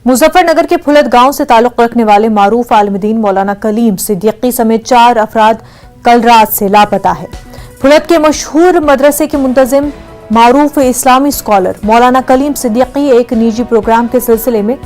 मुजफ्फरनगर के फुलत गांव से ताल्लुक रखने वाले मारूफ आलिम मौलाना कलीम सिद्दीकी समेत 4 अफराद कल रात से लापता है। फुलत के मशहूर मदरसे के मुंतजिम मारूफ इस्लामी स्कॉलर मौलाना कलीम सिद्दीकी एक निजी प्रोग्राम के सिलसिले में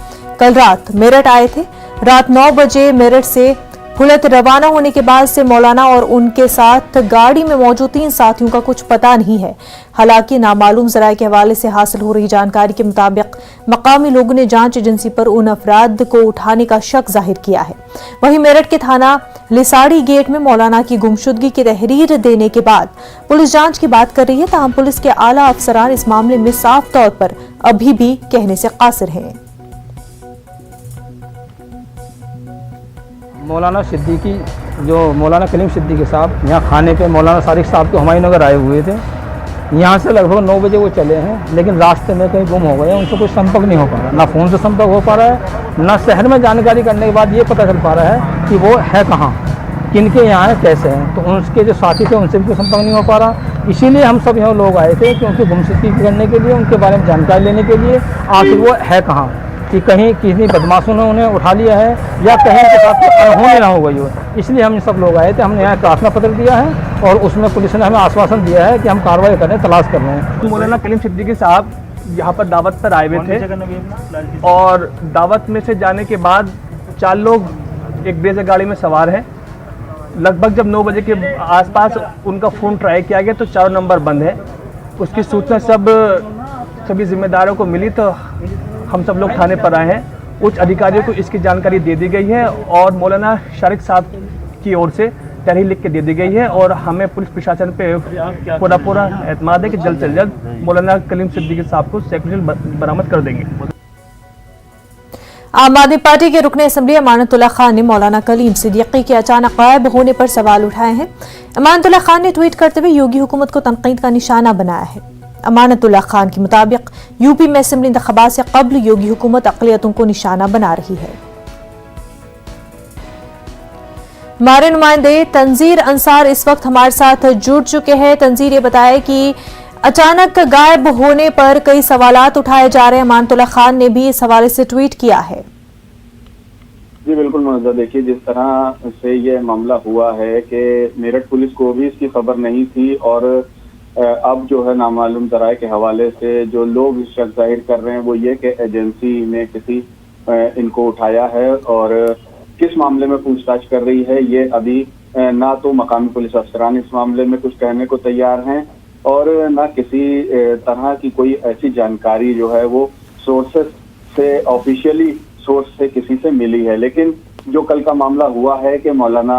कल रात मेरठ आए थे। रात 9 बजे मेरठ से फुलत रवाना होने के बाद से मौलाना और उनके साथ गाड़ी में मौजूद 3 साथियों का कुछ पता नहीं है। हालांकि नामालूम जराये के हवाले से हासिल हो रही जानकारी के मुताबिक मकामी लोगों ने जांच एजेंसी पर उन अफराद को उठाने का शक जाहिर किया है। वहीं मेरठ के थाना लिसाड़ी गेट में मौलाना की गुमशुदगी की तहरीर देने के बाद पुलिस जांच की बात कर रही है। ताहम पुलिस के आला अफसरान इस मामले में साफ तौर पर अभी भी कहने से कासिर हैं। मौलाना सिद्दीकी जो मौलाना कलीम सिद्दीकी साहब यहाँ खाने पे मौलाना सारिक साहब के हुमायूं नगर आए हुए थे। यहाँ से लगभग 9 बजे वो चले हैं, लेकिन रास्ते में कहीं गुम हो गए। उनसे कोई संपर्क नहीं हो पा रहा, ना फ़ोन से संपर्क हो पा रहा है, ना शहर में जानकारी करने के बाद ये पता चल पा रहा है कि वो है कहाँ, किनके यहाँ है, कैसे हैं। तो उनके जो साथी थे उनसे भी कोई संपर्क नहीं हो पा रहा। इसीलिए हम सब यहाँ लोग आए थे कि उनकी गुमशुदगी करने के लिए, उनके बारे में जानकारी लेने के लिए, आखिर वो है कहाँ, कि कहीं किसी बदमाशों ने उन्हें उठा लिया है या कहीं के साथ अनहोनी ना हो गई हो। इसलिए हम सब लोग आए थे। हमने यहाँ प्रार्थना पत्र दिया है और उसमें पुलिस ने हमें आश्वासन दिया है कि हम कार्रवाई कर रहे हैं, तलाश कर रहे हैं। मौलाना कलीम सिद्दीकी साहब यहाँ पर दावत पर आए हुए थे और दावत में से जाने के बाद 4 लोग एक ब्रेजा गाड़ी में सवार हैं। लगभग जब 9 बजे के आसपास उनका फ़ोन ट्राई किया गया तो 4 नंबर बंद है। उसकी सूचना सभी जिम्मेदारों को मिली तो हम सब लोग थाने पर आए हैं। उच्च अधिकारियों को इसकी जानकारी दे दी गई है और मौलाना शारिक साहब की ओर से तहरीर लिख के दे दी गई है और हमें पुलिस प्रशासन पे पूरा एतमाद है कि जल्द से जल्द मौलाना कलीम सिद्दीकी साहब को सेक्रेटरी बरामद कर देंगे। आम आदमी पार्टी के रुकने असेंबली अमानतुल्लाह खान ने मौलाना कलीम सिद्दीकी के अचानक गायब होने पर सवाल उठाए हैं। अमानतुल्लाह खान ने ट्वीट करते हुए योगी हुकूमत को तनकीद का निशाना बनाया है। अमानतुल्लाह खान के मुताबिक यूपी में असेंबली इंतखाबात से कब्ल योगी हुकूमत अक़लियतों को निशाना बना रही है। हमारे नुमाइंदे तंजीर अंसार इस वक्त हमारे साथ जुड़ चुके हैं। तंजीर, ये बताए कि अचानक गायब होने पर कई सवालात उठाए जा रहे हैं। अमानतुल्लाह खान ने भी इस हवाले से ट्वीट किया है। जी बिल्कुल मौजूदा, देखिए जिस तरह से ये मामला हुआ है कि मेरठ पुलिस को भी इसकी खबर नहीं थी और अब जो है नामालूम जराये के हवाले से जो लोग शक जाहिर कर रहे हैं वो ये कि एजेंसी ने किसी इनको उठाया है और किस मामले में पूछताछ कर रही है ये अभी ना तो मकामी पुलिस अफसरान इस मामले में कुछ कहने को तैयार हैं और ना किसी तरह की कोई ऐसी जानकारी जो है वो सोर्सेस से, ऑफिशियली सोर्स से किसी से मिली है। लेकिन जो कल का मामला हुआ है कि मौलाना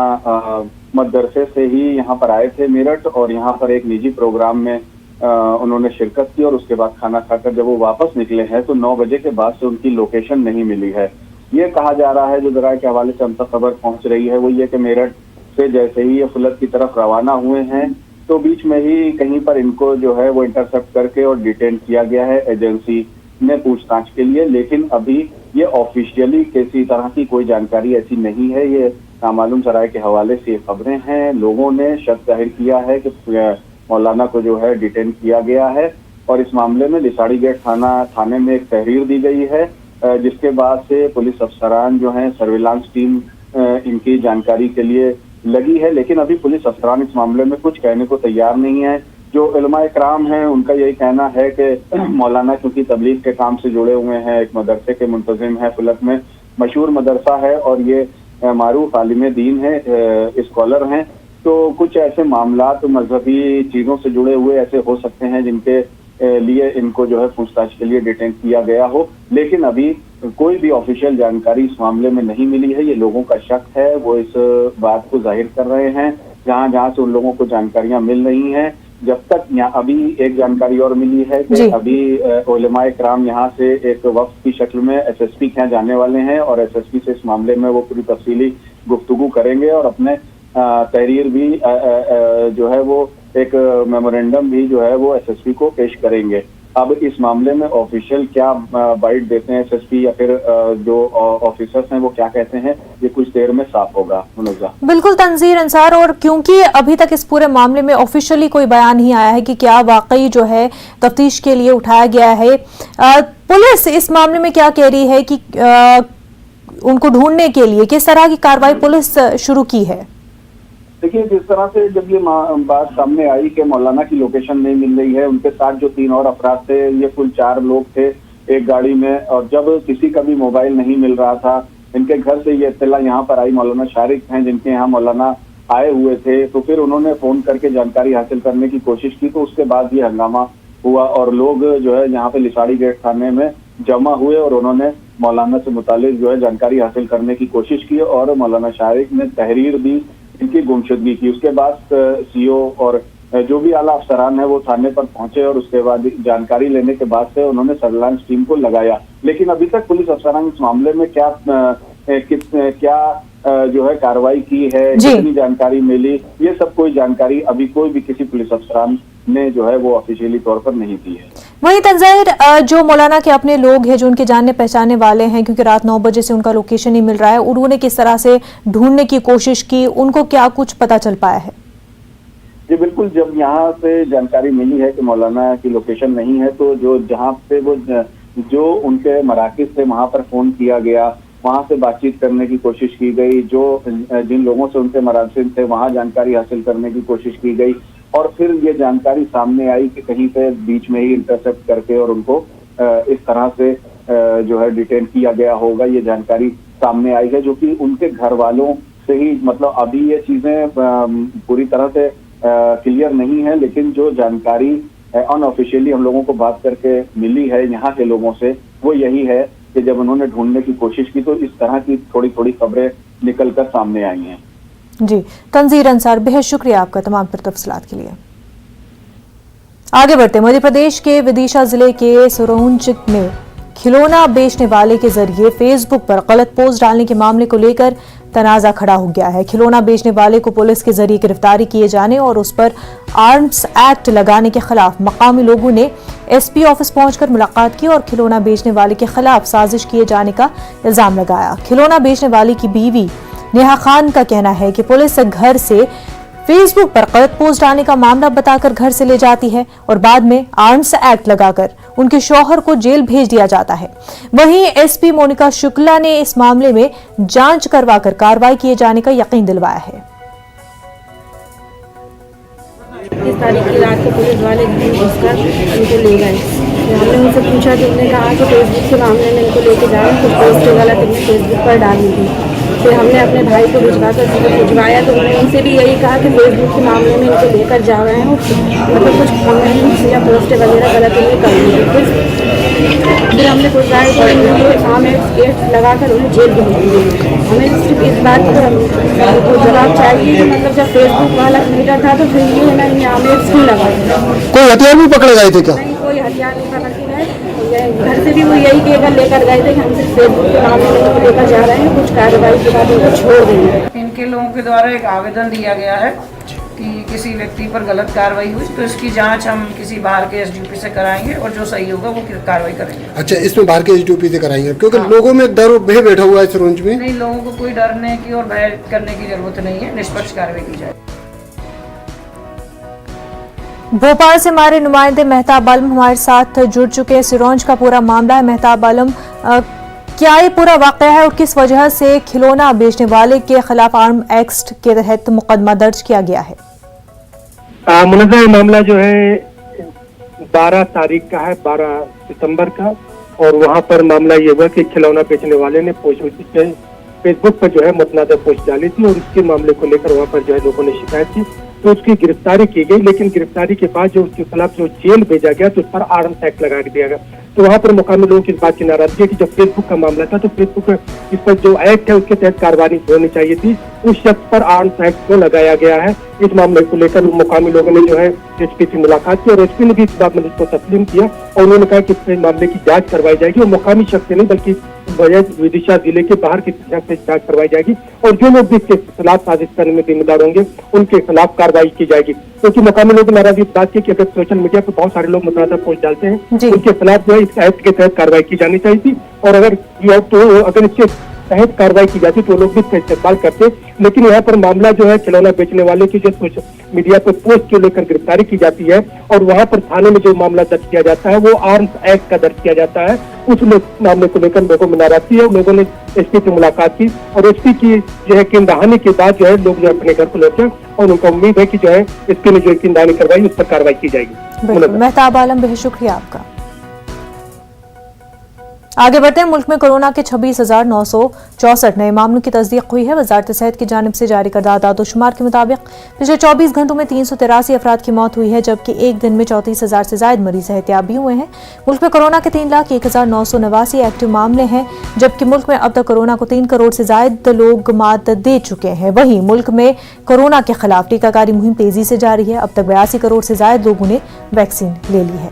मदरसे से ही यहाँ पर आए थे मेरठ और यहाँ पर एक निजी प्रोग्राम में उन्होंने शिरकत की और उसके बाद खाना खाकर जब वो वापस निकले हैं तो 9 बजे के बाद से उनकी लोकेशन नहीं मिली है। ये कहा जा रहा है, जो जराये के हवाले से हम तक खबर पहुंच रही है वो ये कि मेरठ से जैसे ही ये फुलत की तरफ रवाना हुए हैं तो बीच में ही कहीं पर इनको जो है वो इंटरसेप्ट करके और डिटेन किया गया है एजेंसी ने पूछताछ के लिए। लेकिन अभी ये ऑफिशियली किसी तरह की कोई जानकारी ऐसी नहीं है। ये नामालूम जराये के हवाले से खबरें हैं। लोगों ने शक जाहिर किया है कि मौलाना को जो है डिटेन किया गया है और इस मामले में लिसाड़ी गेट थाने में एक तहरीर दी गई है, जिसके बाद से पुलिस अफसरान जो हैं सर्विलांस टीम इनकी जानकारी के लिए लगी है। लेकिन अभी पुलिस अफसरान इस मामले में कुछ कहने को तैयार नहीं है। जो उलमाए कराम हैं उनका यही कहना है कि मौलाना क्योंकि तबलीग के काम से जुड़े हुए हैं, एक मदरसे के मुंतजिम है, फुलत में मशहूर मदरसा है और ये मारूफ आलिम दीन है, स्कॉलर हैं, तो कुछ ऐसे मामला तो मजहबी चीज़ों से जुड़े हुए ऐसे हो सकते हैं जिनके लिए इनको जो है पूछताछ के लिए डिटेन किया गया हो। लेकिन अभी कोई भी ऑफिशियल जानकारी इस मामले में नहीं मिली है। ये लोगों का शक है, वो इस बात को जाहिर कर रहे हैं जहाँ जहाँ से उन लोगों को जानकारियां मिल रही हैं। जब तक यहाँ अभी एक जानकारी और मिली है कि अभी उलमाए कराम यहाँ से एक वफ्द की शक्ल में एसएसपी के यहाँ जाने वाले हैं और एसएसपी से इस मामले में वो पूरी तफसीली गुफ्तगू करेंगे और अपने तहरीर भी जो है वो एक मेमोरेंडम भी जो है वो एसएसपी को पेश करेंगे। अब इस मामले में ऑफिशियल क्या बाइट देते हैं एसएसपी या फिर जो ऑफिसर्स हैं वो क्या कहते हैं, ये कुछ देर में साफ होगा। मुनव्जा बिल्कुल तंजीर अंसार, और क्योंकि अभी तक इस पूरे मामले में ऑफिशियली कोई बयान नहीं आया है कि क्या वाकई जो है तफ्तीश के लिए उठाया गया है, पुलिस इस मामले में क्या कह रही है कि उनको ढूंढने के लिए किस तरह की कार्रवाई पुलिस शुरू की है? देखिए, जिस तरह से जब ये बात सामने आई कि मौलाना की लोकेशन नहीं मिल रही है, उनके साथ जो 3 और अफराद थे, ये कुल 4 लोग थे एक गाड़ी में, और जब किसी का भी मोबाइल नहीं मिल रहा था, इनके घर से ये इत्तला यहाँ पर आई, मौलाना शारिक हैं जिनके यहाँ मौलाना आए हुए थे, तो फिर उन्होंने फोन करके जानकारी हासिल करने की कोशिश की, तो उसके बाद ये हंगामा हुआ और लोग जो है यहाँ पे लिसाड़ी गेट थाने में जमा हुए और उन्होंने मौलाना से मुतालिक जो है जानकारी हासिल करने की कोशिश की और मौलाना शारिक ने तहरीर दी इनकी गुमशुदगी की। उसके बाद सीओ और जो भी आला अफसरान है वो थाने पर पहुंचे और उसके बाद जानकारी लेने के बाद से उन्होंने सर्विलांस टीम को लगाया। लेकिन अभी तक पुलिस अफसरान इस मामले में क्या जो है कार्रवाई की है, कितनी जानकारी मिली, ये सब कोई जानकारी अभी कोई भी किसी पुलिस अफसरान ने जो है वो ऑफिशियली तौर पर नहीं दी है। वहीं तंजीर, जो मौलाना के अपने लोग हैं जो उनके जानने पहचानने वाले हैं, क्योंकि रात 9 बजे से उनका लोकेशन नहीं मिल रहा है, उन्होंने किस तरह से ढूंढने की कोशिश की, उनको क्या कुछ पता चल पाया है? जी बिल्कुल, जब यहाँ से जानकारी मिली है कि मौलाना की लोकेशन नहीं है, तो जहाँ पे वो जो उनके मराकिज थे वहाँ पर फोन किया गया, वहाँ से बातचीत करने की कोशिश की गई, जिन लोगों से उनके मराकिज थे वहाँ जानकारी हासिल करने की कोशिश की गई, और फिर ये जानकारी सामने आई कि कहीं पे बीच में ही इंटरसेप्ट करके और उनको इस तरह से जो है डिटेन किया गया होगा, ये जानकारी सामने आई है, जो कि उनके घर वालों से ही, मतलब अभी ये चीजें पूरी तरह से क्लियर नहीं है, लेकिन जो जानकारी अनऑफिशियली हम लोगों को बात करके मिली है यहाँ के लोगों से, वो यही है कि जब उन्होंने ढूंढने की कोशिश की तो इस तरह की थोड़ी थोड़ी खबरें निकलकर सामने आई हैं। जी तंजीर अंसार, बेहद शुक्रिया आपका तमाम तफसीलात के लिए। आगे बढ़ते, मध्य प्रदेश के विदिशा जिले के सिरोंज में खिलौना बेचने वाले के जरिए फेसबुक पर गलत पोस्ट डालने के मामले को लेकर तनाजा खड़ा हो गया है। खिलौना बेचने वाले को पुलिस के जरिए गिरफ्तारी किए जाने और उस पर आर्म्स एक्ट लगाने के खिलाफ मकामी लोगों ने एसपी ऑफिस पहुंचकर मुलाकात की और खिलौना बेचने वाले के खिलाफ साजिश किए जाने का इल्जाम लगाया। खिलौना बेचने वाले की बीवी नेहा खान का कहना है कि पुलिस घर से फेसबुक पर गलत पोस्ट डालने का मामला बताकर घर से ले जाती है और बाद में आर्म्स एक्ट लगाकर उनके शौहर को जेल भेज दिया जाता है। वहीं एसपी मोनिका शुक्ला ने इस मामले में जांच करवाकर कार्रवाई किए जाने का यकीन दिलवाया है। 30 तारीख की रात को पुलिस वाले घर घुसकर उनको ले गए। हमने उनसे पूछा तो उन्होंने कहा कि फेसबुक के मामले में इनको लेके जा रहे हैं, कुछ पोस्ट गलत इनने फेसबुक पर डाली थी। फिर हमने अपने भाई को भिजवाया तो उन्होंने उनसे भी यही कहा कि फेसबुक के मामले में इनको लेकर जा रहे हैं, मतलब कुछ कमेंट्स या पोस्ट वगैरह गलत इन्हें कर दी। फिर हमने कुछ आर्म एक्ट लगाकर उन्हें जेल भेज दिए। हमें सिर्फ इस बात को जवाब चाहिए कि मतलब जब फेसबुक वाला मीटर था तो फिर ये ना इन्हें आर्म एक्ट क्यों लगाया? कोई हथियार भी पकड़े गए थे क्या? नहीं, कोई हथियार नहीं पकड़ के गए। घर से भी वो यही केवल लेकर गए थे कि हम सिर्फ फेसबुक के मामले में लेकर जा रहे हैं, कुछ कार्रवाई के बाद उनको छोड़ देंगे। इनके लोगों के द्वारा एक आवेदन दिया गया है कि किसी व्यक्ति पर गलत कार्रवाई हुई तो इसकी जांच हम किसी बाहर के एसडीओपी से कराएंगे और जो सही होगा वो कार्रवाई करेंगे। अच्छा, इसमें बाहर के एसडीओपी से कराएंगे क्योंकि लोगों में डर भय बैठा हुआ है सिरोंज में। नहीं, लोगों को कोई डरने की और भय करने की जरूरत नहीं है, निष्पक्ष कार्रवाई की जाए। भोपाल से हमारे नुमाइंदे मेहताब आलम हमारे साथ जुड़ चुके हैं। सिरोंज का पूरा मामला है। मेहताब आलम, क्या ये पूरा वाकया है और किस वजह से खिलौना बेचने वाले के खिलाफ आर्म एक्ट के तहत मुकदमा दर्ज किया गया है? मुनज़्ज़ा ये मामला जो है 12 तारीख का है, 12 सितंबर का, और वहाँ पर मामला ये हुआ कि खिलौना बेचने वाले ने फेसबुक पर जो है मुतनाज़ा पोस्ट डाली थी और उसके मामले को लेकर वहाँ पर जो है लोगों ने शिकायत की तो उसकी गिरफ्तारी की गई। लेकिन गिरफ्तारी के बाद जो उसके खिलाफ जो जेल भेजा गया तो उस पर आर्म्स एक्ट लगा दिया गया। तो वहाँ पर मुकामी लोगों की इस बात की नाराजगी है कि जब फेसबुक का मामला था तो फेसबुक इस पर जो एक्ट है उसके तहत कार्रवाई होनी चाहिए थी, उस शख्स पर आर्म्स एक्ट को लगाया गया है। इस मामले को लेकर मुकामी लोगों ने जो है एसपी से मुलाकात की और एसपी ने भी इस बात में इसको तस्लीम किया और उन्होंने कहा कि इस मामले की जांच करवाई जाएगी और मुकामी शख्स से नहीं बल्कि विदिशा जिले के बाहर की सड़क से जांच करवाई जाएगी और जो लोग भी इसके खिलाफ साजिश करने में जिम्मेदार होंगे उनके खिलाफ कार्रवाई की जाएगी। क्योंकि मकामी लोग नाराजगी बात की कि अगर सोशल मीडिया पर बहुत सारे लोग मुतनाज़ा पोस्ट डालते हैं उनके खिलाफ जो है इस एक्ट के तहत कार्रवाई की जानी चाहिए थी और अगर इसके तहत कार्रवाई की जाती तो लोग भी इसका इस्तेमाल करते। लेकिन यहाँ पर मामला जो है खिलौना बेचने वाले की जो सोशल मीडिया पर पोस्ट को लेकर गिरफ्तारी की जाती है और वहाँ पर थाने में जो मामला दर्ज किया जाता है वो आर्म्स एक्ट का दर्ज किया जाता है। उस मामले को लेकर लोगों में नाराजगी है। लोगों ने एसपी से मुलाकात की और एसपी की जो है यकीनदहानी के बाद जो है लोग जो अपने घर को लौटे और उनको उम्मीद है कि जो है इसके लिए जो यकीनदहानी करवाई उस पर कार्रवाई की जाएगी। मेहताब आलम, बहुत शुक्रिया आपका। आगे बढ़ते हैं। मुल्क में कोरोना के 26,964 नए मामलों की तस्दीक हुई है। वजारत सेहत की जानिब से जारी करदा आदाद-ओ-शुमार के मुताबिक पिछले 24 घंटों में 383 अफराद की मौत हुई है, जबकि एक दिन में 34,000 से ज्यादा मरीज एहतियात भी हुए हैं। मुल्क में कोरोना के 3,01,989 एक्टिव मामले हैं, जबकि मुल्क में अब तक कोरोना को 3 करोड़ से ज्यादा लोग मात दे चुके हैं। वहीं मुल्क में कोरोना के खिलाफ टीकाकारी मुहिम तेजी से जारी है। अब तक 82 करोड़ से ज्यादा लोगों ने वैक्सीन ले ली है।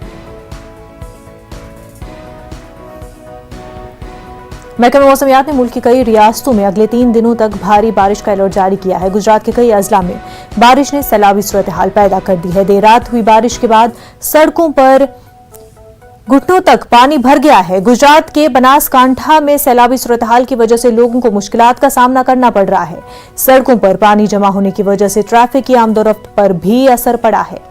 महकमा मौसमियात ने मुल्क की कई रियासतों में अगले 3 दिनों तक भारी बारिश का अलर्ट जारी किया है। गुजरात के कई अजला में बारिश ने सैलाबी सूरत हाल पैदा कर दी है। देर रात हुई बारिश के बाद सड़कों पर घुटनों तक पानी भर गया है। गुजरात के बनासकांठा में सैलाबी सूरत हाल की वजह से लोगों को मुश्किलात का सामना करना पड़ रहा है। सड़कों पर पानी जमा होने की वजह से ट्रैफिक की आमदोरफ्त पर भी असर पड़ा है।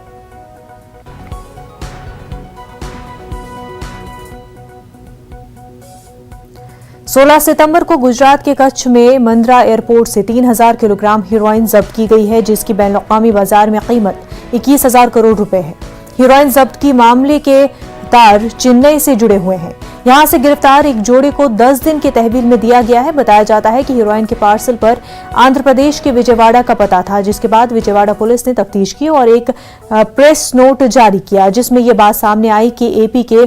16 सितंबर को गुजरात के कच्छ में मंद्रा एयरपोर्ट से 3,000 किलोग्राम हेरोइन जब्त की गई है, जिसकी बैन अवी बाजार में कीमत 21,000 करोड़ रुपए है। हेरोइन जब्त की मामले के तार चेन्नई से जुड़े हुए हैं। यहां से गिरफ्तार एक जोड़े को 10 दिन के तहवील में दिया गया है। बताया जाता है कि हेरोइन के पार्सल पर आंध्र प्रदेश के विजयवाड़ा का पता था, जिसके बाद विजयवाड़ा पुलिस ने तफ्तीश की और एक प्रेस नोट जारी किया, जिसमें यह बात सामने आई कि एपी के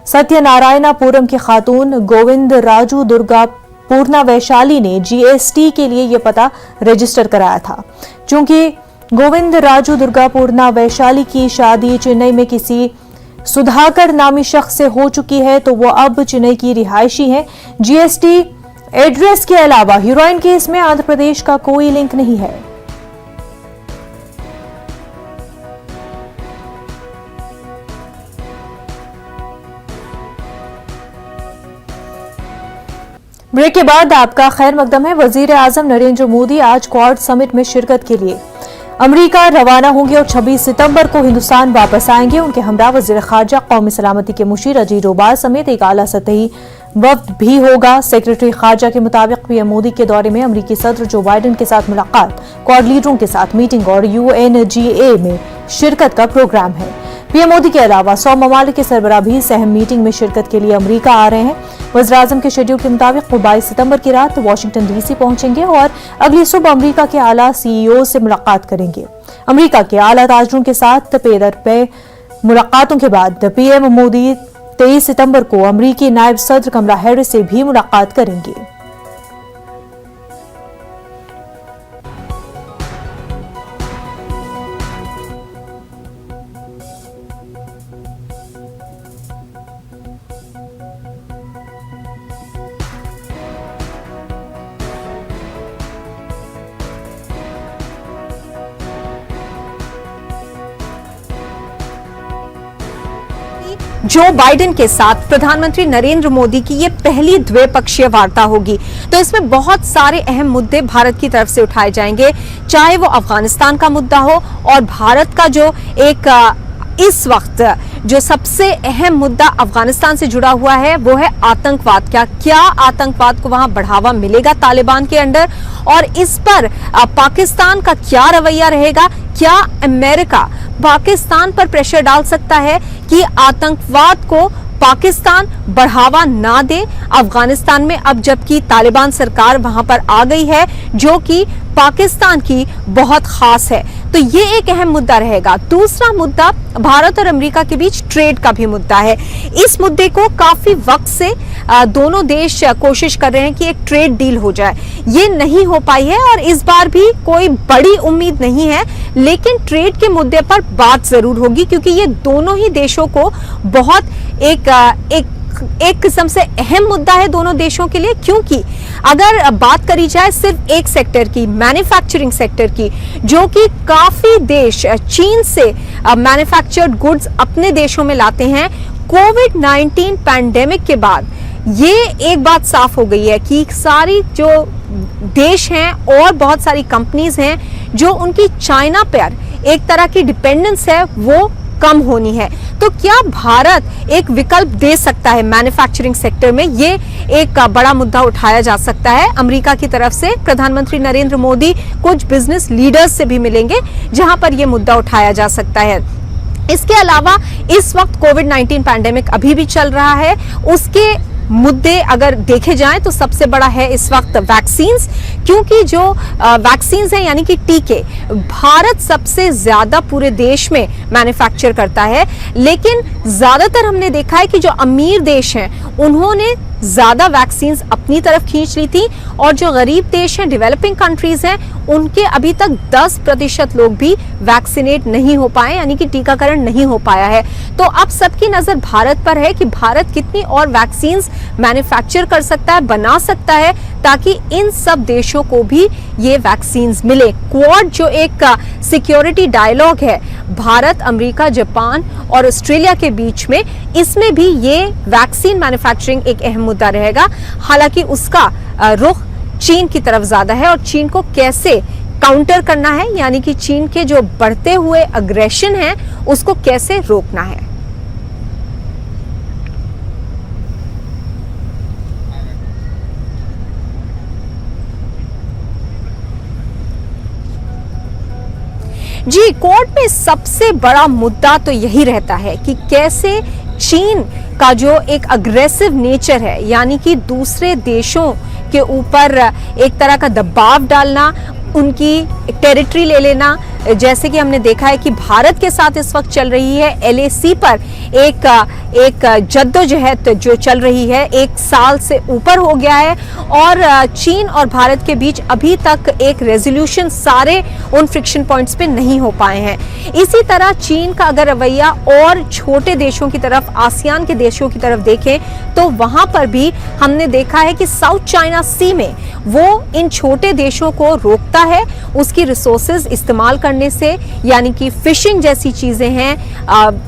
सत्यनारायणापुरम की खातून गोविंद राजू दुर्गा पूर्णा वैशाली ने जीएसटी के लिए यह पता रजिस्टर कराया था। चूंकि गोविंद राजू दुर्गा पूर्णा वैशाली की शादी चेन्नई में किसी सुधाकर नामी शख्स से हो चुकी है, तो वो अब चेन्नई की रिहायशी हैं। जीएसटी एड्रेस के अलावा हीरोइन केस में आंध्र प्रदेश का कोई लिंक नहीं है। ब्रेक के बाद आपका खैर मकदम है। वजीर आजम नरेंद्र मोदी आज क्वाड समिट में शिरकत के लिए अमेरिका रवाना होंगे और 26 सितंबर को हिंदुस्तान वापस आएंगे। उनके हमरा वजीर खारजा, कौमी सलामती के मुशीर अजीज डोभाल समेत एक आला सतही वफ्द भी होगा। सेक्रेटरी खारजा के मुताबिक पीएम मोदी के दौरे में अमेरिकी सदर जो बाइडेन के साथ मुलाकात, क्वाड लीडरों के साथ मीटिंग और UNGA में शिरकत का प्रोग्राम है। पीएम मोदी के अलावा 100 ममालिक के सरबराह भी सहम मीटिंग में शिरकत के लिए अमेरिका आ रहे हैं। वज़ीर आज़म के शेड्यूल के मुताबिक वो 22 सितंबर की रात वाशिंगटन DC पहुंचेंगे और अगली सुबह अमेरिका के आला CEO से मुलाकात करेंगे। अमेरिका के आला ताजरों के साथ पे दर पे मुलाकातों के बाद पीएम मोदी 23 सितंबर को अमेरिकी नायब सदर कमला हैरिस से भी मुलाकात करेंगे। जो बाइडेन के साथ प्रधानमंत्री नरेंद्र मोदी की ये पहली द्विपक्षीय वार्ता होगी, तो इसमें बहुत सारे अहम मुद्दे भारत की तरफ से उठाए जाएंगे, चाहे वो अफगानिस्तान का मुद्दा हो और भारत का जो एक इस वक्त जो सबसे अहम मुद्दा अफगानिस्तान से जुड़ा हुआ है वो है आतंकवाद। क्या आतंकवाद को वहां बढ़ावा मिलेगा तालिबान के अंडर, और इस पर पाकिस्तान का क्या रवैया रहेगा? क्या अमेरिका पाकिस्तान पर प्रेशर डाल सकता है कि आतंकवाद को पाकिस्तान बढ़ावा ना दे अफगानिस्तान में, अब जबकि तालिबान सरकार वहां पर आ गई है जो कि पाकिस्तान की बहुत खास है। तो ये एक अहम मुद्दा रहेगा। दूसरा मुद्दा भारत और अमेरिका के बीच ट्रेड का भी मुद्दा है। इस मुद्दे को काफी वक्त से दोनों देश कोशिश कर रहे हैं कि एक ट्रेड डील हो जाए, ये नहीं हो पाई है और इस बार भी कोई बड़ी उम्मीद नहीं है, लेकिन ट्रेड के मुद्दे पर बात जरूर होगी क्योंकि ये दोनों ही देशों को बहुत एक एक किस्म से अहम मुद्दा है दोनों देशों के लिए, क्योंकि अगर बात करी जाए सिर्फ एक सेक्टर की, मैन्युफैक्चरिंग सेक्टर की, जो कि काफी देश चीन से मैन्युफैक्चर्ड गुड्स अपने देशों में लाते हैं, कोविड-19 पैंडेमिक के बाद ये एक बात साफ हो गई है कि सारी जो देश हैं और बहुत सारी कंपनीज हैं जो उनकी चाइना पर एक तरह की डिपेंडेंस है वो कम होनी है। तो क्या भारत एक विकल्प दे सकता है मैन्युफैक्चरिंग सेक्टर में? ये एक बड़ा मुद्दा उठाया जा सकता है। अमेरिका की तरफ से प्रधानमंत्री नरेंद्र मोदी कुछ बिजनेस लीडर्स से भी मिलेंगे जहां पर यह मुद्दा उठाया जा सकता है। इसके अलावा इस वक्त कोविड-19 पैंडेमिक अभी भी चल रहा है, उसके मुद्दे अगर देखे जाएं तो सबसे बड़ा है इस वक्त वैक्सीन्स, क्योंकि जो वैक्सीन्स हैं यानी कि टीके, भारत सबसे ज्यादा पूरे देश में मैन्युफैक्चर करता है, लेकिन ज्यादातर हमने देखा है कि जो अमीर देश हैं उन्होंने ज्यादा वैक्सीन्स अपनी तरफ खींच ली थी और जो गरीब देश हैं, डेवलपिंग कंट्रीज हैं, उनके अभी तक 10% लोग भी वैक्सीनेट नहीं हो पाए, यानी कि टीकाकरण नहीं हो पाया है। तो अब सबकी नजर भारत पर है कि भारत कितनी और वैक्सीन्स मैन्युफैक्चर कर सकता है, बना सकता है, ताकि इन सब देशों को भी ये वैक्सीन्स मिले। क्वाड जो एक सिक्योरिटी डायलॉग है भारत, अमेरिका, जापान और ऑस्ट्रेलिया के बीच में, इसमें भी ये वैक्सीन मैन्युफैक्चरिंग एक अहम मुद्दा रहेगा। हालांकि उसका रुख चीन की तरफ ज्यादा है और चीन को कैसे काउंटर करना है, यानी कि चीन के जो बढ़ते हुए अग्रेशन है उसको कैसे रोकना है। जी, कोर्ट में सबसे बड़ा मुद्दा तो यही रहता है कि कैसे चीन का जो एक अग्रेसिव नेचर है, यानी कि दूसरे देशों के ऊपर एक तरह का दबाव डालना, उनकी टेरिटरी ले लेना, जैसे कि हमने देखा है कि भारत के साथ इस वक्त चल रही है LAC पर एक जद्दोजहद जो चल रही है, 1 साल से ऊपर हो गया है और चीन और भारत के बीच अभी तक एक रेजोल्यूशन सारे उन फ्रिक्शन पॉइंट्स पे नहीं हो पाए हैं। इसी तरह चीन का अगर रवैया और छोटे देशों की तरफ, आसियान के देशों की तरफ देखें तो वहां पर भी हमने देखा है कि साउथ चाइना सी में वो इन छोटे देशों को रोकता है उसकी रिसोर्सेज इस्तेमाल करने से, यानी कि फिशिंग जैसी चीजें हैं,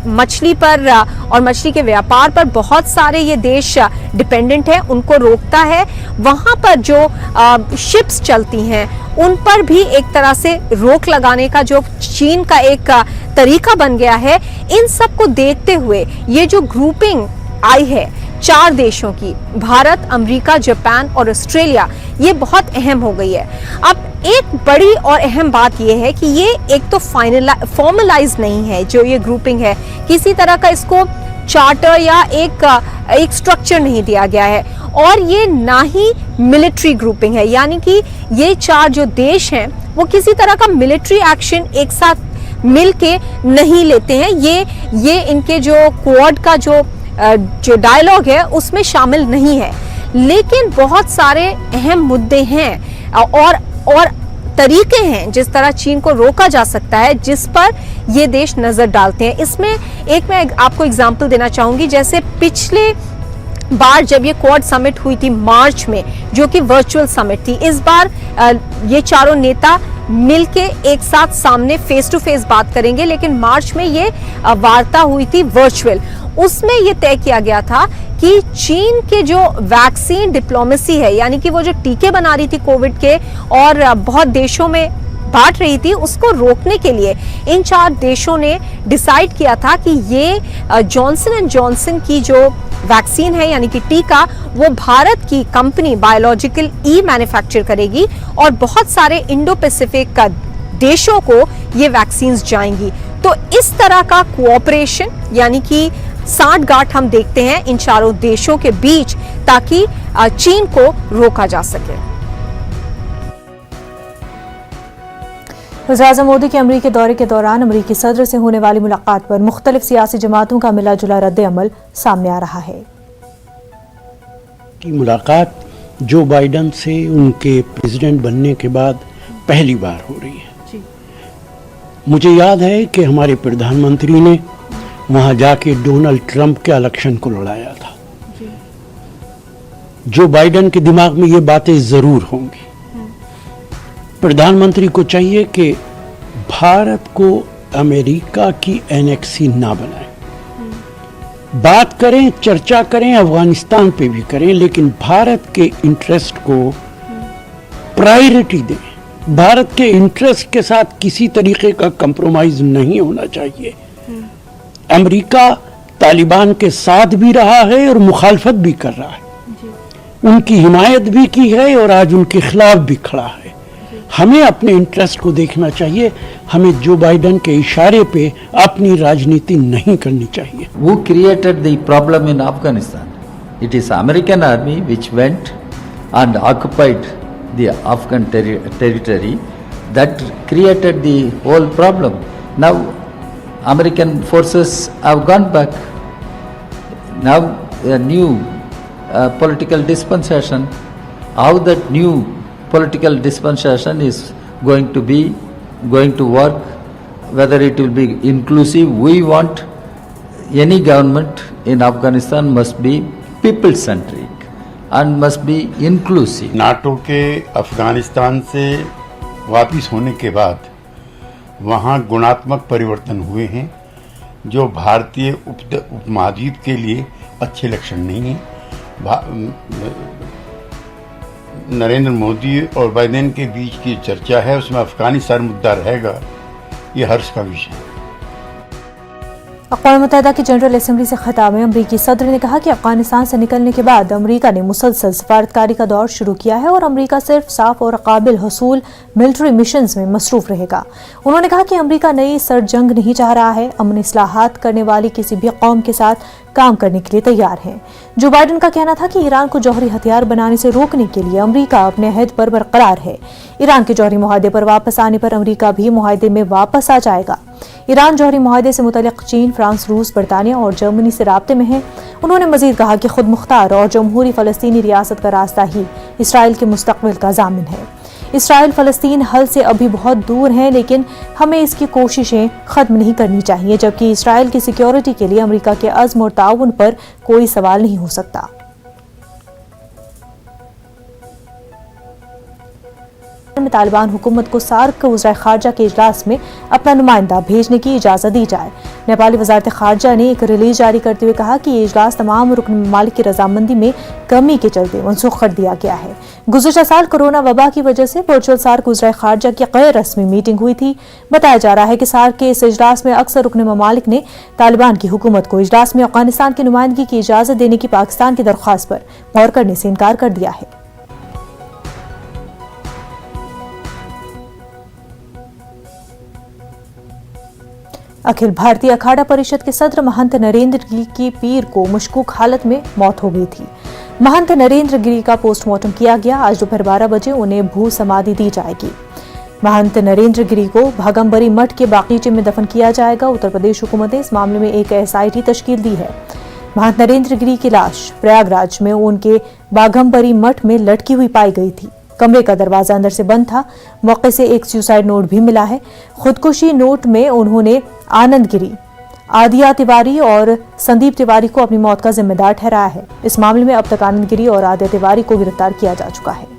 मछली पर और मछली के व्यापार पर बहुत सारे ये देश डिपेंडेंट हैं, उनको रोकता है। वहां पर जो शिप्स चलती हैं उन पर भी एक तरह से रोक लगाने का जो चीन का एक तरीका बन गया है। इन सब को देखते हुए ये जो ग्रुपिंग आई है 4 देशों की, भारत, अमेरिका, जापान और ऑस्ट्रेलिया, ये बहुत अहम हो गई है। अब एक बड़ी और अहम बात ये है कि ये एक तो फॉर्मलाइज नहीं है जो ये ग्रुपिंग है, किसी तरह का इसको चार्टर या एक स्ट्रक्चर नहीं दिया गया है और ये ना ही मिलिट्री ग्रुपिंग है, यानी कि ये 4 जो देश हैं वो किसी तरह का मिलिट्री एक्शन एक साथ मिलके नहीं लेते हैं। ये इनके जो क्वाड का जो डायलॉग है उसमें शामिल नहीं है, लेकिन बहुत सारे अहम मुद्दे हैं और तरीके हैं जिस तरह चीन को रोका जा सकता है, जिस पर ये देश नजर डालते हैं। इसमें एक मैं आपको एग्जांपल देना चाहूंगी, जैसे पिछले बार जब ये क्वाड समिट हुई थी मार्च में, जो कि वर्चुअल समिट थी, इस बार ये चारों नेता मिलके एक साथ सामने फेस टू फेस बात करेंगे, लेकिन मार्च में ये वार्ता हुई थी वर्चुअल। उसमें ये तय किया गया था कि चीन के जो वैक्सीन डिप्लोमेसी है, यानी कि वो जो टीके बना रही थी कोविड के और बहुत देशों में बांट रही थी, उसको रोकने के लिए इन 4 देशों ने डिसाइड किया था कि ये जॉनसन एंड जॉनसन की जो वैक्सीन है, यानी कि टीका, वो भारत की कंपनी बायोलॉजिकल ई मैन्युफैक्चर करेगी और बहुत सारे इंडो पैसिफिक का देशों को ये वैक्सीन्स जाएंगी। तो इस तरह का कोऑपरेशन, यानी कि सांठगांठ हम देखते हैं इन 4 देशों के बीच, ताकि चीन को रोका जा सके। वज़ीर-ए-आज़म मोदी के अमरीकी दौरे के दौरान अमरीकी सदर से होने वाली मुलाकात पर मुख्तलिफ सियासी जमातों का मिला जुला रद्द अमल सामने आ रहा है। की मुलाकात जो बाइडन से उनके प्रेसिडेंट बनने के बाद पहली बार हो रही है। मुझे याद है कि हमारे प्रधानमंत्री ने वहाँ जाके डोनाल्ड ट्रंप के इलेक्शन को लड़ाया था जो बाइडेन के दिमाग में ये बातें जरूर होंगी। प्रधानमंत्री को चाहिए कि भारत को अमेरिका की एनेक्सी ना बनाए। बात करें, चर्चा करें, अफगानिस्तान पे भी करें, लेकिन भारत के इंटरेस्ट को प्रायोरिटी दें। भारत के इंटरेस्ट के साथ किसी तरीके का कंप्रोमाइज नहीं होना चाहिए। अमेरिका तालिबान के साथ भी रहा है और मुखालफत भी कर रहा है, उनकी हिमायत भी की है और आज उनके खिलाफ भी खड़ा है। हमें अपने इंटरेस्ट को देखना चाहिए। हमें जो बाइडेन के इशारे पे अपनी राजनीति नहीं करनी चाहिए। Who created the problem in Afghanistan? It is American army which went and occupied the Afghan territory that created the whole problem. Now American forces have gone back. Now a new political dispensation. How that new political dispensation is going to work, whether it will be inclusive. We want any government in Afghanistan must be people centric and must be inclusive. NATO के अफगानिस्तान से वापिस होने के बाद वहाँ गुणात्मक परिवर्तन हुए हैं जो भारतीय उपमहाद्वीप के लिए अच्छे लक्षण नहीं हैं। नरेंद्र मोदी और बाइडेन के बीच की चर्चा है उसमें अफगानिस्तान मुद्दा रहेगा, ये हर्ष का विषय है। अक़वाम मुत्तहिदा की जनरल असेंबली से खिताब में अमरीकी सदर ने कहा कि अफगानिस्तान से निकलने के बाद अमरीका ने मुसलसल सफारतकारी का दौर शुरू किया है और अमरीका सिर्फ साफ और काबिल हसूल मिलिट्री मिशंस में मसरूफ रहेगा। उन्होंने कहा कि अमरीका नई सर जंग नहीं चाह रहा है, अमन इस्लाहात करने वाली किसी भी कौम के साथ काम करने के लिए तैयार है। जो बाइडेन का कहना था कि ईरान को जौहरी हथियार बनाने से रोकने के लिए अमरीका अपने अहद पर बरकरार है। ईरान के जौहरी मुआहदे पर वापस आने पर अमरीका भी मुआहदे में वापस आ जाएगा। ईरान जौहरी मुआहदे से मुतल्लिक़ चीन, फ्रांस, रूस, बरतानिया और जर्मनी से राब्ते में है। उन्होंने मजीद कहा कि खुद मुख्तार और जमहूरी फ़लस्तीनी रियासत का रास्ता ही इसराइल के मुस्तक़बिल का ज़ामिन है। इसराइल फ़लस्तीन हल से अभी बहुत दूर है, लेकिन हमें इसकी कोशिशें ख़त्म नहीं करनी चाहिए, जबकि इसराइल की सिक्योरिटी के लिए अमरीका के अज़्म और ताउन पर कोई सवाल नहीं हो सकता। में तालिबान हुकूमत को सार्क के वज़ीर ख़ारजा के इजलास में अपना नुमाइंदा भेजने की इजाज़त दी जाए। नेपाली वज़ारत ख़ारजा ने एक रिलीज जारी करते हुए कहा कि ये इजलास तमाम रुकन ममालिक की रजामंदी में कमी के चलते मनसूख कर दिया गया है। गुज़श्ता साल कोरोना वबा की वजह से वर्चुअल सार्क वज़ीर ख़ारजा की गैर रस्मी मीटिंग हुई थी। बताया जा रहा है कि सार्क के इस इजलास में अक्सर रुकन ममालिक ने तालिबान की हुकूमत को इजलास में अफगानिस्तान की नुमाइंदगी की इजाज़त देने की पाकिस्तान की दरख्वास्त पर गौर करने से इनकार कर दिया है। अखिल भारतीय अखाड़ा परिषद के सदर महंत नरेंद्र गिरी की पीर को मशकूक हालत में मौत हो गई थी। महंत नरेंद्र गिरी का पोस्टमार्टम किया गया। आज दोपहर 12 बजे उन्हें भू समाधि दी जाएगी। महंत नरेंद्र गिरी को भागंबरी मठ के बागीचे में दफन किया जाएगा। उत्तर प्रदेश हुकूमत ने इस मामले में एक SIT तश्कील दी है। महंत नरेंद्र गिरी की लाश प्रयागराज में उनके बाघंबरी मठ में लटकी हुई पाई गई थी। कमरे का दरवाजा अंदर से बंद था। मौके से एक सुसाइड नोट भी मिला है। खुदकुशी नोट में उन्होंने आनंद गिरी, आदिया तिवारी और संदीप तिवारी को अपनी मौत का जिम्मेदार ठहराया है। इस मामले में अब तक आनंद गिरी और आदिया तिवारी को गिरफ्तार किया जा चुका है।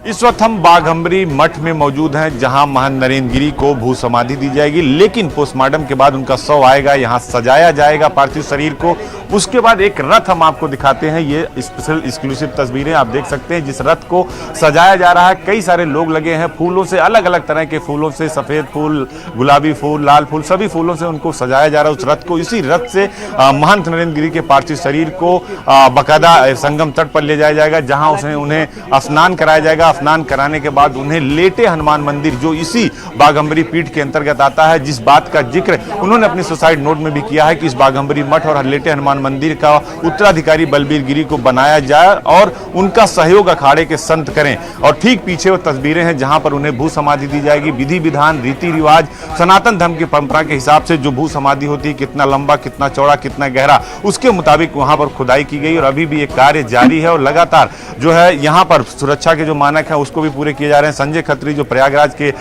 इस वक्त हम बाघंबरी मठ में मौजूद हैं, जहां महंत नरेंद्र गिरी को भू समाधि दी जाएगी, लेकिन पोस्टमार्टम के बाद उनका शव आएगा, यहां सजाया जाएगा पार्थिव शरीर को। उसके बाद एक रथ हम आपको दिखाते हैं। ये स्पेशल एक्सक्लूसिव तस्वीरें आप देख सकते हैं जिस रथ को सजाया जा रहा है। कई सारे लोग लगे हैं, फूलों से, अलग अलग तरह के फूलों से, सफेद फूल, गुलाबी फूल, लाल फूल, सभी फूलों से उनको सजाया जा रहा है उस रथ को। इसी रथ से महंत नरेंद्र गिरी के पार्थिव शरीर को बाकायदा संगम तट पर ले जाया जाएगा, जहां उन्हें स्नान कराया जाएगा। स्नान कराने के बाद उन्हें लेटे हनुमान मंदिर, जो इसी बाघंबरी पीठ के अंतर्गत आता है, जिस बात का जिक्र उन्होंने अपनी सुसाइड नोट में भी किया है कि इस बाघंबरी मठ और लेटे हनुमान मंदिर का उत्तराधिकारी बलबीर गिरी को बनाया जाए और उनका सहयोग अखाड़े के संत करें। और ठीक पीछे वो तस्वीरें हैं जहां पर उन्हें भू समाधि दी जाएगी। विधि विधान, रीति रिवाज, सनातन धर्म की परंपरा के हिसाब से जो भू समाधि होती है, कितना लंबा, कितना चौड़ा, कितना गहरा, उसके मुताबिक वहां पर खुदाई की गई और अभी भी ये कार्य जारी है। और लगातार जो है यहाँ पर सुरक्षा के जो मानक निर्णायक हैं उसको भी पूरे किए जा रहे हैं। संजय खत्री जो प्रयागराज के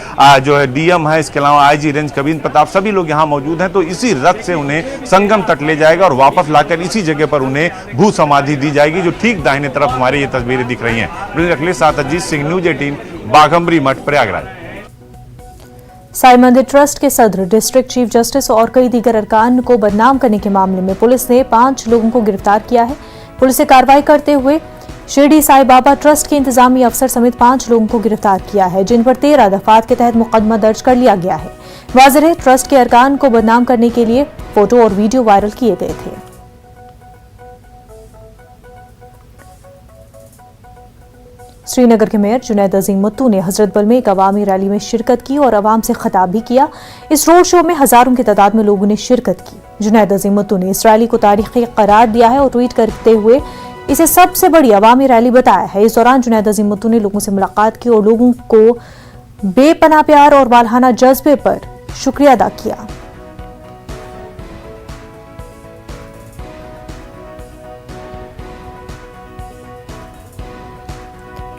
जो है डीएम है, इसके अलावा आईजी रेंज कबीर प्रताप, सभी लोग यहाँ मौजूद हैं। तो इसी रथ से उन्हें संगम तट ले जाएगा और वापस लाकर इसी जगह पर उन्हें भू समाधि दी जाएगी, जो ठीक दाहिने तरफ हमारे ये तस्वीरें दिख रही हैं। अखिलेश साथ अजीत सिंह, न्यूज 18, बाघम्बरी मठ, प्रयागराज। साई मंदिर ट्रस्ट के सदर, डिस्ट्रिक्ट चीफ जस्टिस और कई दीगर अरकान को बदनाम करने के मामले में पुलिस ने 5 लोगों को गिरफ्तार किया है। पुलिस ने कार्रवाई करते हुए शिरडी साई बाबा ट्रस्ट के इंतजामी अफसर समेत 5 लोगों को गिरफ्तार किया है, जिन पर 13 दफात के तहत मुकदमा दर्ज कर लिया गया है। वाज़ेह है, ट्रस्ट के अरकान को बदनाम करने के लिए फोटो और वीडियो वायरल किए गए थे। श्रीनगर के मेयर जुनैद अजीम मुत्तू ने हजरत बल में एक अवामी रैली में शिरकत की और अवाम से खिताब भी किया। इस रोड शो में हजारों की तादाद में लोगों ने शिरकत की। जुनैद अजीम मुत्तू ने इस रैली को तारीखी करार दिया है और ट्वीट करते हुए इसे सबसे बड़ी अवामी रैली बताया है। इस दौरान जुनैद अजीम मुत्तू ने लोगों से मुलाकात की और लोगों को बेपनाह प्यार और वालहाना जज्बे पर शुक्रिया अदा किया।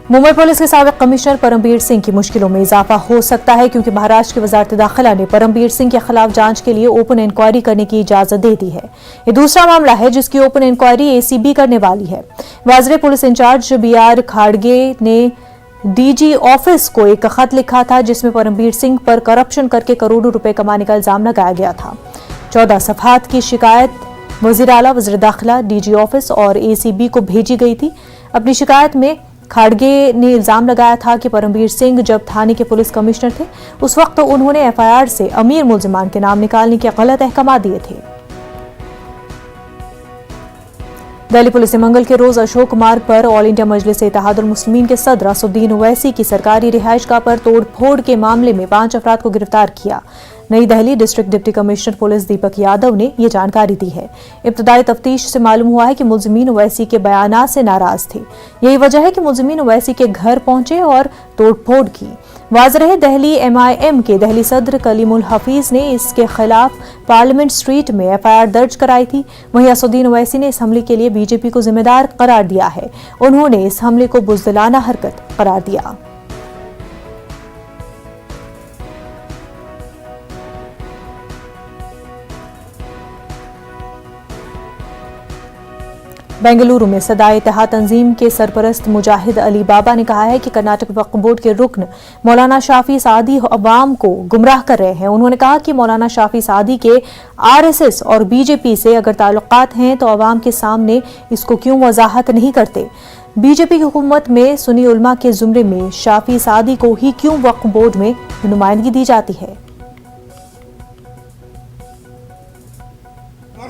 मुंबई पुलिस के साबिक कमिश्नर परमबीर सिंह की मुश्किलों में इजाफा हो सकता है, क्योंकि महाराष्ट्र की वजारत दाखिला ने परमबीर सिंह के खिलाफ जांच के लिए ओपन इंक्वायरी करने की इजाजत दे दी है। ये दूसरा मामला है जिसकी ओपन इंक्वायरी एसीबी करने वाली है। वाज़ेह पुलिस इंचार्ज बीआर खाड़गे ने डीजी ऑफिस को एक खत लिखा था जिसमें परमबीर सिंह पर करप्शन करके करोड़ों रुपए कमाने का इल्जाम लगाया गया था। 14 सफहात की शिकायत वजीर आला, वज़ीर दाखिला, डीजी ऑफिस और एसीबी को भेजी गई थी। अपनी शिकायत में खाड़गे ने इल्जाम लगाया था कि परमबीर सिंह जब थाने के पुलिस कमिश्नर थे उस वक्त उन्होंने एफआईआर से अमीर मुल्जिमान के नाम निकालने के गलत अहकाम दिए थे। दिल्ली पुलिस ने मंगल के रोज अशोक मार्ग पर ऑल इंडिया मजलिस इत्तेहादुल मुस्लिमीन के सदर असदुद्दीन ओवैसी की सरकारी रिहाइशगाह पर तोड़फोड़ के मामले में 5 अफराद को गिरफ्तार किया। नई Delhi district deputy commissioner police Deepak Yadav ने यह जानकारी दी है। इब्तदाई तफ्तीश से मालूम हुआ है कि मुल्जिमीन ओवैसी के बयानात से नाराज थे। यही वजह है कि मुल्जिमीन ओवैसी के घर पहुंचे और तोड़फोड़ की। वाज़ेह है, दिल्ली एमआईएम के दिल्ली सदर कलीमुल हफीज ने इसके खिलाफ पार्लियामेंट स्ट्रीट में एफआईआर दर्ज कराई थी। वहीं असदुद्दीन ओवैसी ने इस हमले के लिए बीजेपी को जिम्मेदार करार दिया है। उन्होंने इस हमले को बुज़दिलाना हरकत करार दिया। बेंगलुरु में सदाए इत्तेहाद तंजीम के सरपरस्त मुजाहिद अली बाबा ने कहा है कि कर्नाटक वक्फ बोर्ड के रुकन मौलाना शाफी सादी अवाम को गुमराह कर रहे हैं। उन्होंने कहा कि मौलाना शाफी सादी के आरएसएस और बीजेपी से अगर ताल्लुकात हैं तो अवाम के सामने इसको क्यों वजाहत नहीं करते। बीजेपी की हुकूमत में सुन्नी उलमा के जुमरे में शाफी सादी को ही क्यों वक्फ बोर्ड में नुमाइंदगी दी जाती है।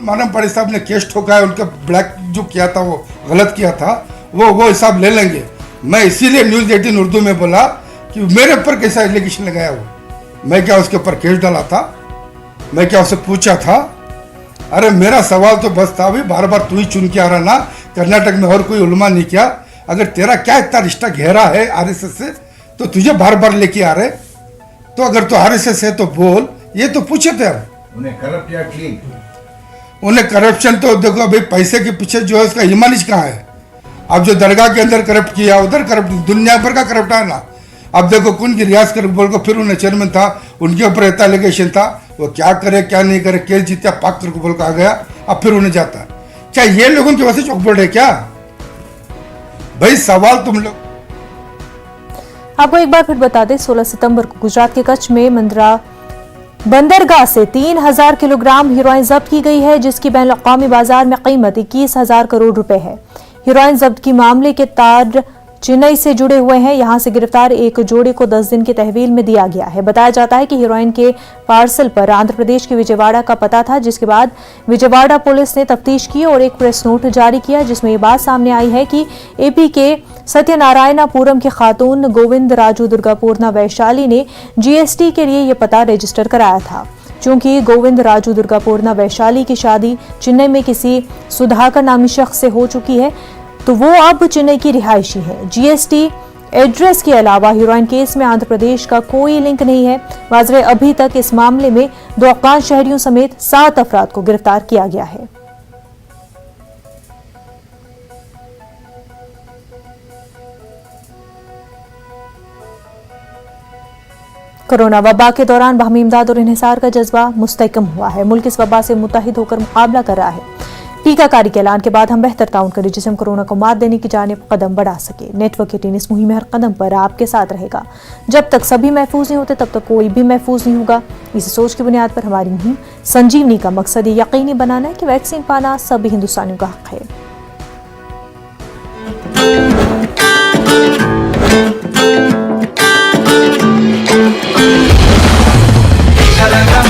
मानव बड़े साहब ने केस ठोका है, उनका ब्लैक जो किया था वो गलत किया था, वो हिसाब ले लेंगे। मैं इसीलिए न्यूज़ 18 उर्दू में बोला कि मेरे ऊपर कैसा एलिगेशन लगाया वो। मैं क्या उसके ऊपर केस डाला था? मैं क्या उससे पूछा था? अरे मेरा सवाल तो बस था, अभी बार बार तू ही चुन के आ रहा ना, कर्नाटक में और कोई उलमा नहीं किया। अगर तेरा क्या इतना रिश्ता गहरा है आरएसएस से तो तुझे बार बार लेके आ रहे, तो अगर तो आरएसएस है तो बोल। ये तो पूछे थे अब उन्हें करप्ट या क्लीन, उन्हें करप्शन तो देखो भाई, पैसे के पीछे जो है उसका हिमानिश कहाँ है। अब जो दरगाह के अंदर करप्ट किया उधर करप्ट, दुनिया भर का करप्ट है ना। अब देखो कौन की रियाज कर बोल को फिर उन्हें चेयरमैन था, उनके ऊपर इतना एलिगेशन था, वो क्या करे क्या नहीं करे, केस जीता पाक कर बोल का आ गया, अब फिर उन्हें जाता। क्या ये लोगों की वजह से चौकबोर्ड है क्या भाई? सवाल तुम लोग। आपको एक बार फिर बता दें, 16 सितंबर को गुजरात के कच्छ में मंद्रा बंदरगाह से 3000 किलोग्राम हीरोइन जब्त की गई है, जिसकी बैन अक़वामी बाजार में कीमत 21,000 करोड़ रुपए है। हीरोइन जब्त की मामले के तार चेन्नई से जुड़े हुए हैं। यहां से गिरफ्तार एक जोड़े को 10 दिन की तहवील में दिया गया है। बताया जाता है कि हीरोइन के पार्सल पर आंध्र प्रदेश के विजयवाड़ा का पता था, जिसके बाद विजयवाड़ा पुलिस ने तफ्तीश की और एक प्रेस नोट जारी किया, जिसमें ये बात सामने आई है कि एपी के सत्यनारायणापुरम के खातून गोविंद राजू दुर्गापूर्णा वैशाली ने जीएसटी के लिए यह पता रजिस्टर कराया था। चूंकि गोविंद राजू दुर्गापूर्णा वैशाली की शादी चेन्नई में किसी सुधाकर नामी शख्स से हो चुकी है, तो वो अब चेन्नई की रिहायशी है। जीएसटी एड्रेस के अलावा हीरोइन केस में आंध्र प्रदेश का कोई लिंक नहीं है। वाज़ेह अभी तक इस मामले में 2 अफगान शहरियों समेत 7 अफराद को गिरफ्तार किया गया है। कोरोना वबा के दौरान बाहमी इमदाद और इन्हिसार का जज्बा मुस्तहकम हुआ है। मुल्क इस वबा से मुत्तहिद होकर मुकाबला कर रहा है। टीकाकारी के ऐलान के बाद हम बेहतर ताउन करें जिसे हम कोरोना को मात देने की जानिब कदम बढ़ा सके। नेटवर्क 18 इस मुहिम में हर कदम पर आपके साथ रहेगा। जब तक सभी महफूज नहीं होते तब तक कोई भी महफूज नहीं होगा। इस सोच की बुनियाद पर हमारी मुहिम संजीवनी का मकसद ये यकीनी बनाना है कि वैक्सीन पाना सभी हिंदुस्तानियों का हक है। टीका लगा,